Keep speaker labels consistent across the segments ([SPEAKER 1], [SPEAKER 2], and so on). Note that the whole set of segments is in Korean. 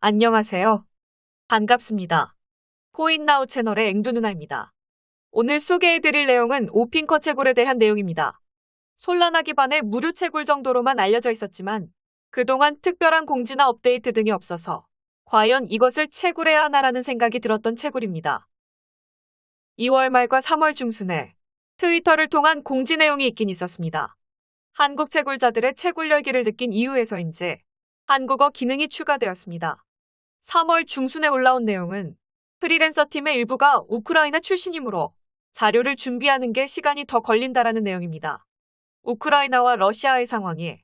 [SPEAKER 1] 안녕하세요. 반갑습니다. 코인나우 채널의 앵두 누나입니다. 오늘 소개해드릴 내용은 오핑커 채굴에 대한 내용입니다. 솔라나 기반의 무료 채굴 정도로만 알려져 있었지만 그동안 특별한 공지나 업데이트 등이 없어서 과연 이것을 채굴해야 하나라는 생각이 들었던 채굴입니다. 2월 말과 3월 중순에 트위터를 통한 공지 내용이 있긴 있었습니다. 한국 채굴자들의 채굴 열기를 느낀 이유에서인지 한국어 기능이 추가되었습니다. 3월 중순에 올라온 내용은 프리랜서 팀의 일부가 우크라이나 출신이므로 자료를 준비하는 게 시간이 더 걸린다라는 내용입니다. 우크라이나와 러시아의 상황이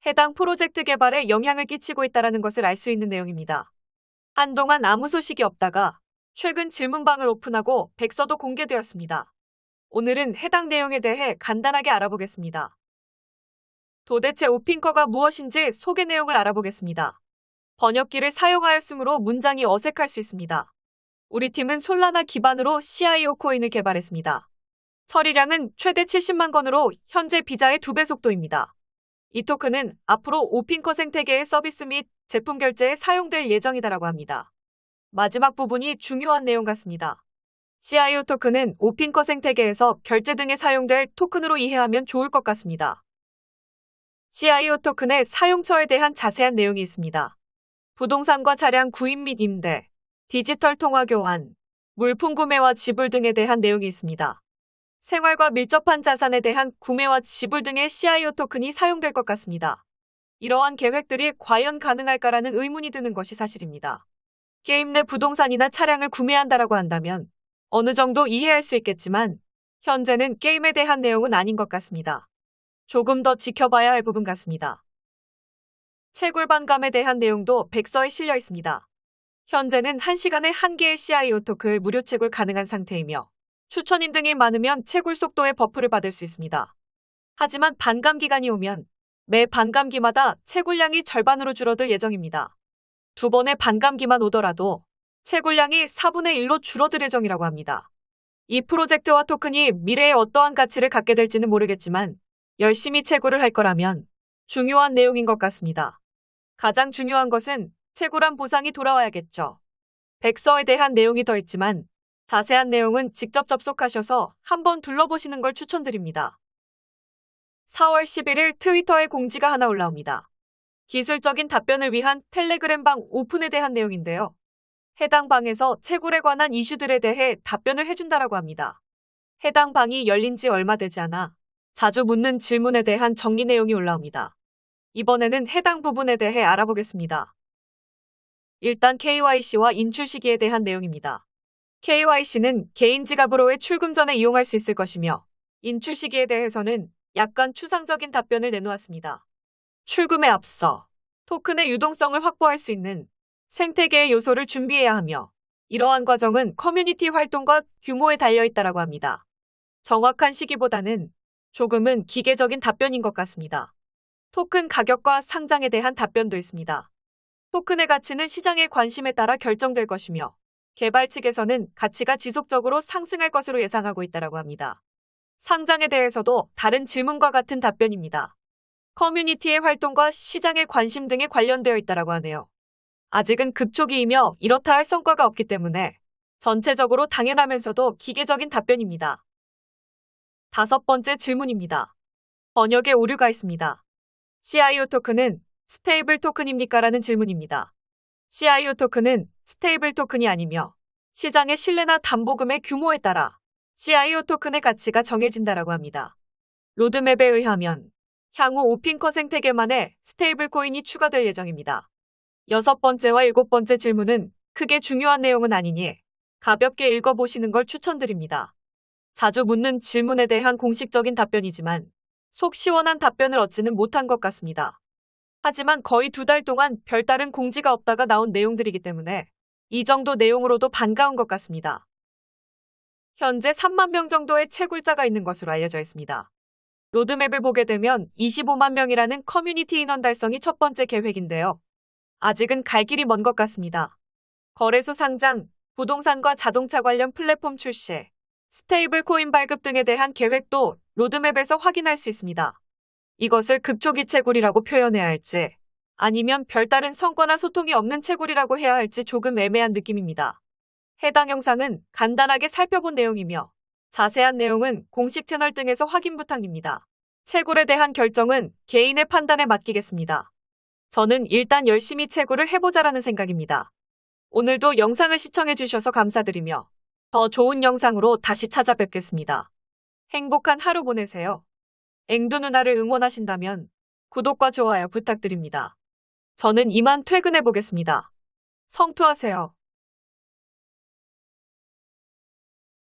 [SPEAKER 1] 해당 프로젝트 개발에 영향을 끼치고 있다는 것을 알 수 있는 내용입니다. 한동안 아무 소식이 없다가 최근 질문방을 오픈하고 백서도 공개되었습니다. 오늘은 해당 내용에 대해 간단하게 알아보겠습니다. 도대체 오핑커가 무엇인지 소개 내용을 알아보겠습니다. 번역기를 사용하였으므로 문장이 어색할 수 있습니다. 우리 팀은 솔라나 기반으로 CIO 코인을 개발했습니다. 처리량은 최대 70만 건으로 현재 비자의 2배 속도입니다. 이 토큰은 앞으로 오핑커 생태계의 서비스 및 제품 결제에 사용될 예정이다라고 합니다. 마지막 부분이 중요한 내용 같습니다. CIO 토큰은 오핑커 생태계에서 결제 등에 사용될 토큰으로 이해하면 좋을 것 같습니다. CIO 토큰의 사용처에 대한 자세한 내용이 있습니다. 부동산과 차량 구입 및 임대, 디지털 통화 교환, 물품 구매와 지불 등에 대한 내용이 있습니다. 생활과 밀접한 자산에 대한 구매와 지불 등의 CIO 토큰이 사용될 것 같습니다. 이러한 계획들이 과연 가능할까라는 의문이 드는 것이 사실입니다. 게임 내 부동산이나 차량을 구매한다라고 한다면 어느 정도 이해할 수 있겠지만 현재는 게임에 대한 내용은 아닌 것 같습니다. 조금 더 지켜봐야 할 부분 같습니다. 채굴 반감에 대한 내용도 백서에 실려 있습니다. 현재는 1시간에 1개의 CIO 토큰을 무료 채굴 가능한 상태이며 추천인 등이 많으면 채굴 속도의 버프를 받을 수 있습니다. 하지만 반감 기간이 오면 매 반감기마다 채굴량이 절반으로 줄어들 예정입니다. 2번의 반감기만 오더라도 채굴량이 4분의 1로 줄어들 예정이라고 합니다. 이 프로젝트와 토큰이 미래에 어떠한 가치를 갖게 될지는 모르겠지만 열심히 채굴을 할 거라면 중요한 내용인 것 같습니다. 가장 중요한 것은 채굴한 보상이 돌아와야겠죠. 백서에 대한 내용이 더 있지만 자세한 내용은 직접 접속하셔서 한번 둘러보시는 걸 추천드립니다. 4월 11일 트위터에 공지가 하나 올라옵니다. 기술적인 답변을 위한 텔레그램 방 오픈에 대한 내용인데요. 해당 방에서 채굴에 관한 이슈들에 대해 답변을 해준다라고 합니다. 해당 방이 열린 지 얼마 되지 않아 자주 묻는 질문에 대한 정리 내용이 올라옵니다. 이번에는 해당 부분에 대해 알아보겠습니다. 일단 KYC와 인출 시기에 대한 내용입니다. KYC는 개인 지갑으로의 출금 전에 이용할 수 있을 것이며 인출 시기에 대해서는 약간 추상적인 답변을 내놓았습니다. 출금에 앞서 토큰의 유동성을 확보할 수 있는 생태계의 요소를 준비해야 하며 이러한 과정은 커뮤니티 활동과 규모에 달려있다라고 합니다. 정확한 시기보다는 조금은 기계적인 답변인 것 같습니다. 토큰 가격과 상장에 대한 답변도 있습니다. 토큰의 가치는 시장의 관심에 따라 결정될 것이며 개발 측에서는 가치가 지속적으로 상승할 것으로 예상하고 있다고 합니다. 상장에 대해서도 다른 질문과 같은 답변입니다. 커뮤니티의 활동과 시장의 관심 등에 관련되어 있다고 하네요. 아직은 급초기이며 이렇다 할 성과가 없기 때문에 전체적으로 당연하면서도 기계적인 답변입니다. 5번째 질문입니다. 번역에 오류가 있습니다. CIO 토큰은 스테이블 토큰입니까? 라는 질문입니다. CIO 토큰은 스테이블 토큰이 아니며 시장의 신뢰나 담보금의 규모에 따라 CIO 토큰의 가치가 정해진다라고 합니다. 로드맵에 의하면 향후 오핑커 생태계만의 스테이블 코인이 추가될 예정입니다. 6번째와 7번째 질문은 크게 중요한 내용은 아니니 가볍게 읽어보시는 걸 추천드립니다. 자주 묻는 질문에 대한 공식적인 답변이지만 속 시원한 답변을 얻지는 못한 것 같습니다. 하지만 거의 2달 동안 별다른 공지가 없다가 나온 내용들이기 때문에 이 정도 내용으로도 반가운 것 같습니다. 현재 3만 명 정도의 채굴자가 있는 것으로 알려져 있습니다. 로드맵을 보게 되면 25만 명이라는 커뮤니티 인원 달성이 첫 번째 계획인데요. 아직은 갈 길이 먼 것 같습니다. 거래소 상장, 부동산과 자동차 관련 플랫폼 출시, 스테이블 코인 발급 등에 대한 계획도 로드맵에서 확인할 수 있습니다. 이것을 급초기 채굴이라고 표현해야 할지 아니면 별다른 성과나 소통이 없는 채굴이라고 해야 할지 조금 애매한 느낌입니다. 해당 영상은 간단하게 살펴본 내용이며 자세한 내용은 공식 채널 등에서 확인 부탁입니다. 채굴에 대한 결정은 개인의 판단에 맡기겠습니다. 저는 일단 열심히 채굴을 해보자라는 생각입니다. 오늘도 영상을 시청해주셔서 감사드리며 더 좋은 영상으로 다시 찾아뵙겠습니다. 행복한 하루 보내세요. 앵두 누나를 응원하신다면 구독과 좋아요 부탁드립니다. 저는 이만 퇴근해 보겠습니다. 성투하세요.